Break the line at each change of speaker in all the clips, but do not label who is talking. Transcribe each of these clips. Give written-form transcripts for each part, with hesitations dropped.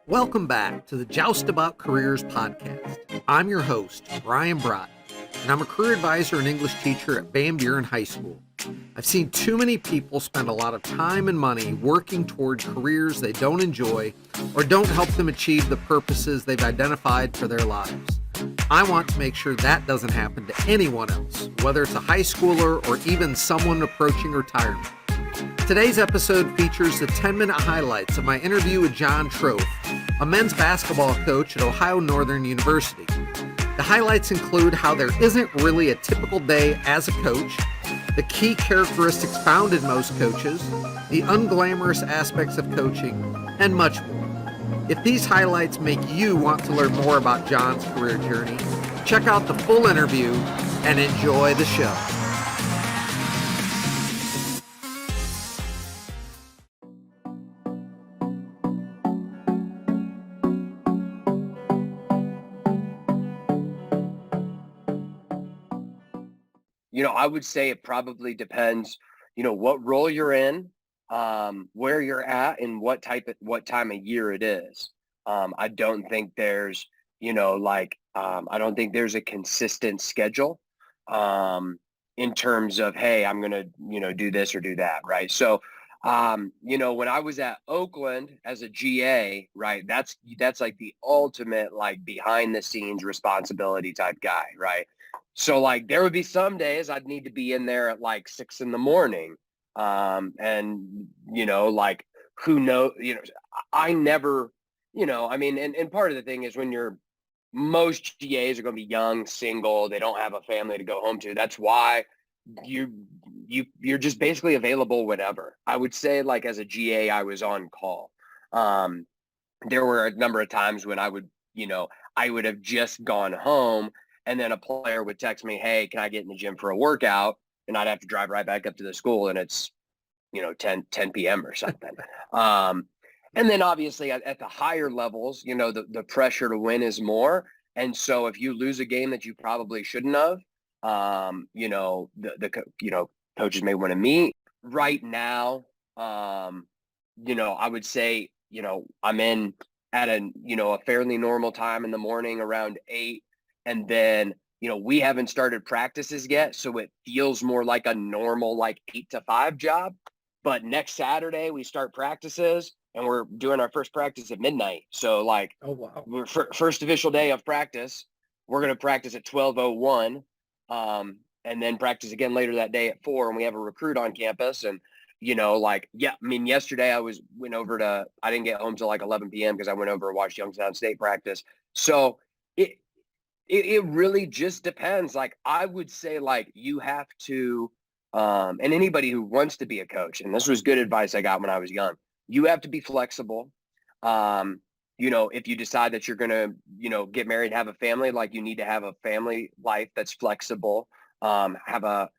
Welcome back to the Joust About Careers podcast. I'm your host, Brian Brott, and I'm a career advisor and English teacher at Buren High School. I've seen too many people spend a lot of time and money working toward careers they don't enjoy or don't help them achieve the purposes they've identified for their lives. I want to make sure that doesn't happen to anyone else, whether it's a high schooler or even someone approaching retirement. Today's episode features the 10-minute highlights of my interview with Jon Tropf, a men's basketball coach at Ohio Northern University. The highlights include how there isn't really a typical day as a coach, the key characteristics found in most coaches, the unglamorous aspects of coaching, and much more. If these highlights make you want to learn more about Jon's career journey, check out the full interview and enjoy the show.
I would say it probably depends, what role you're in, where you're at, and what time of year it is. I don't think there's, I don't think there's a consistent schedule in terms of, hey, I'm going to, do this or do that. Right. So, when I was at Oakland as a GA, right, that's like the ultimate, like behind the scenes responsibility type guy. Right. So there would be some days I'd need to be in there at 6 a.m. And who knows, I never, and part of the thing is when most GAs are going to be young, single, they don't have a family to go home to. That's why you're just basically available whenever. I would say as a GA, I was on call. There were a number of times when I would have just gone home, and then a player would text me, hey, can I get in the gym for a workout? And I'd have to drive right back up to the school, and it's, 10 p.m. or something. And then obviously at the higher levels, the pressure to win is more. And so if you lose a game that you probably shouldn't have, coaches may want to meet. Right now, I would say, I'm in at a fairly normal time in the morning around 8. And then, we haven't started practices yet. So it feels more like a normal, 8 to 5 job. But next Saturday we start practices and we're doing our first practice at midnight. So
Oh, wow.
we're first official day of practice. We're going to practice at 12:01 and then practice again later that day at 4. And we have a recruit on campus. And, yesterday I didn't get home till 11 p.m. because I went over and watched Youngstown State practice. So it really just depends. I would say you have to, and anybody who wants to be a coach, and this was good advice I got when I was young, you have to be flexible. If you decide that you're going to, get married, have a family, you need to have a family life that's flexible, have a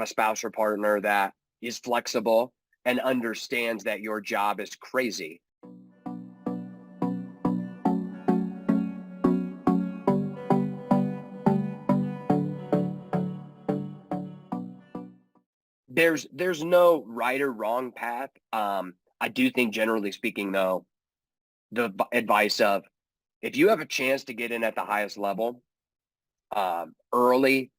spouse or partner that is flexible and understands that your job is crazy. There's no right or wrong path. I do think generally speaking, though, the advice of if you have a chance to get in at the highest level early,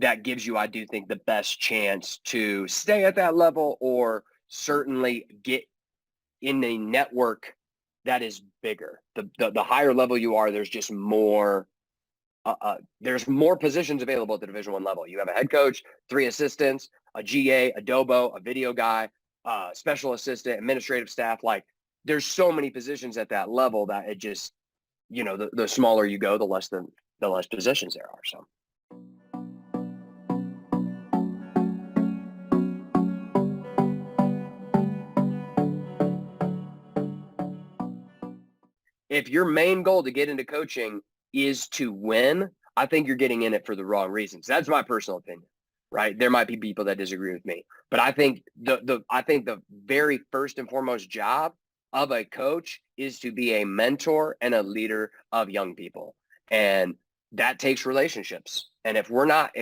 that gives you, I do think, the best chance to stay at that level or certainly get in a network that is bigger. The higher level you are, there's just more. There's more positions available at the Division I level. You have a head coach, 3 assistants, a GA, a DOBO, a video guy, special assistant, administrative staff. There's so many positions at that level that it just, the smaller you go, the less positions there are. So. If your main goal to get into coaching is to win, I think you're getting in it for the wrong reasons. That's my personal opinion, right? There might be people that disagree with me, but I think the very first and foremost job of a coach is to be a mentor and a leader of young people. And that takes relationships. And if we're not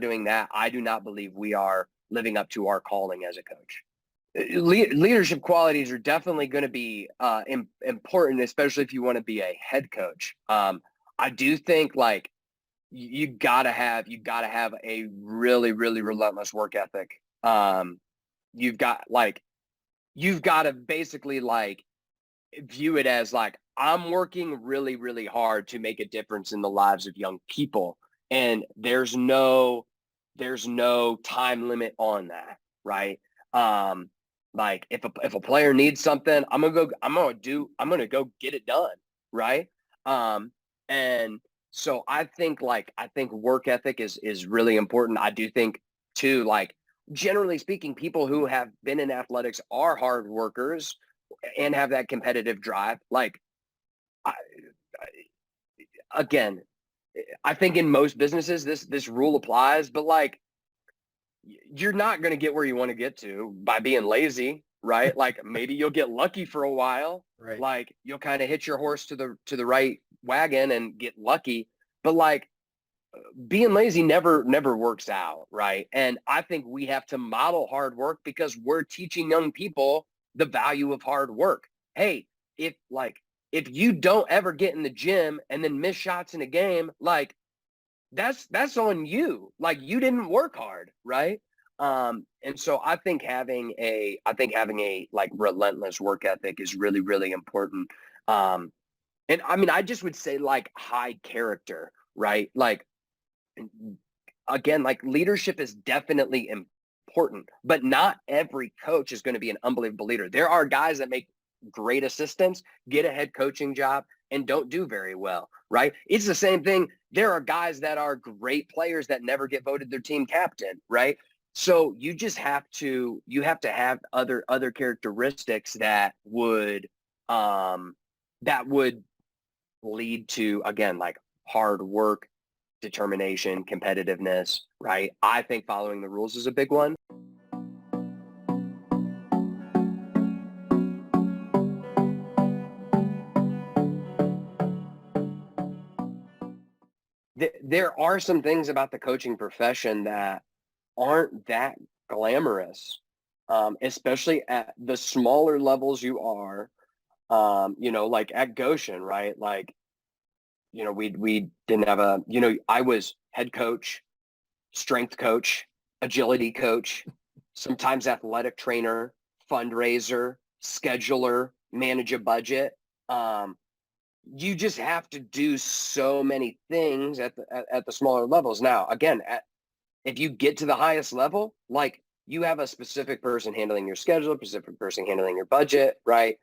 doing that, I do not believe we are living up to our calling as a coach. Leadership qualities are definitely going to be important, especially if you want to be a head coach. I do think like you gotta have a really, really relentless work ethic. You've got to basically like view it as like, I'm working really, really hard to make a difference in the lives of young people. And there's no time limit on that. Right. Like if a player needs something, I'm going to go get it done. Right. And so I think work ethic is really important. I do think too, like generally speaking, people who have been in athletics are hard workers and have that competitive drive. Like, again, I think in most businesses, this rule applies, but like, you're not going to get where you want to get to by being lazy, right? Like maybe you'll get lucky for a while.
Right.
Like you'll kind of hitch your horse to the right wagon and get lucky, but like being lazy never works out, right? And I think we have to model hard work because we're teaching young people the value of hard work. Hey, if you don't ever get in the gym and then miss shots in a game, like that's on you. Like you didn't work hard, right? And so I think having a like relentless work ethic is really, really important. And I mean, I just would say like high character, right? Like again, like leadership is definitely important, but not every coach is going to be an unbelievable leader. There are guys that make great assistants, get a head coaching job, and don't do very well, right? It's the same thing. There are guys that are great players that never get voted their team captain, right? So you just have to have other characteristics that would lead to, again, like hard work, determination, competitiveness, right? I think following the rules is a big one. There are some things about the coaching profession that aren't that glamorous, especially at the smaller levels you are, like at Goshen, right? Like, we didn't have I was head coach, strength coach, agility coach, sometimes athletic trainer, fundraiser, scheduler, manage a budget. You just have to do so many things at the smaller levels. Now, again, if you get to the highest level, like you have a specific person handling your schedule, a specific person handling your budget, right?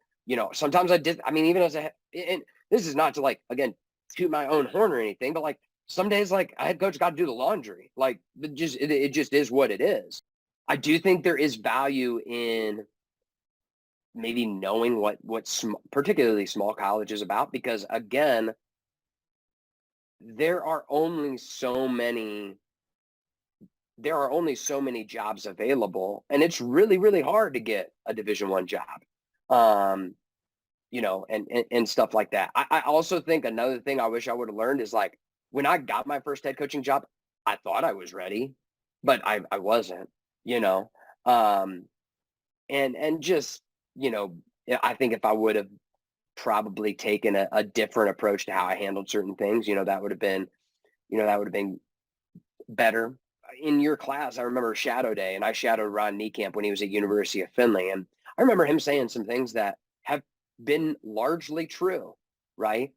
Sometimes even as and this is not to like, again, toot my own horn or anything, but like some days, like a head coach got to do the laundry. Like it just is what it is. I do think there is value in maybe knowing what particularly small college is about, because again, there are only so many jobs available, and it's really, really hard to get a Division I job. And stuff like that. I also think another thing I wish I would have learned is like when I got my first head coaching job, I thought I was ready, but I wasn't, and just, I think if I would have probably taken a different approach to how I handled certain things, that would have been better. In your class, I remember Shadow Day, and I shadowed Ron Niekamp when he was at University of Findlay, and I remember him saying some things that have been largely true, right?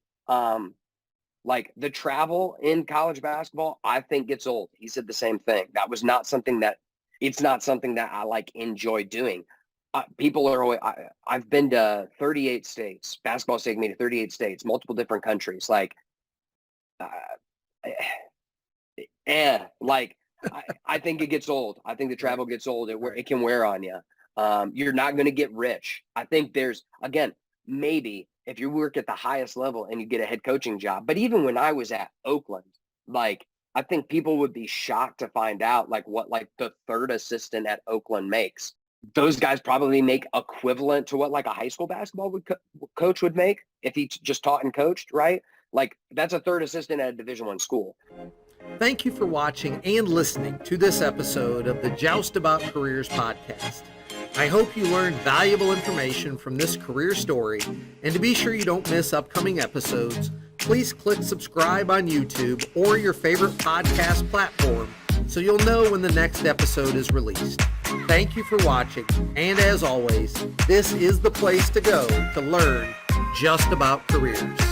Like the travel in college basketball, I think gets old. He said the same thing. It's not something that I like enjoy doing. People are always, I've been to 38 states. Basketball's taken me to 38 states, multiple different countries. Like, I think it gets old. I think the travel gets old. It can wear on you. You're not going to get rich. I think there's, again, maybe if you work at the highest level and you get a head coaching job. But even when I was at Oakland, like, I think people would be shocked to find out like what like the third assistant at Oakland makes. Those guys probably make equivalent to what like a high school basketball coach would make if he just taught and coached, right? Like that's a third assistant at a Division I school.
Thank you for watching and listening to this episode of the Joust About Careers podcast. I hope you learned valuable information from this career story, and to be sure you don't miss upcoming episodes, please click subscribe on YouTube or your favorite podcast platform so you'll know when the next episode is released. Thank you for watching, and as always, this is the place to go to learn just about careers.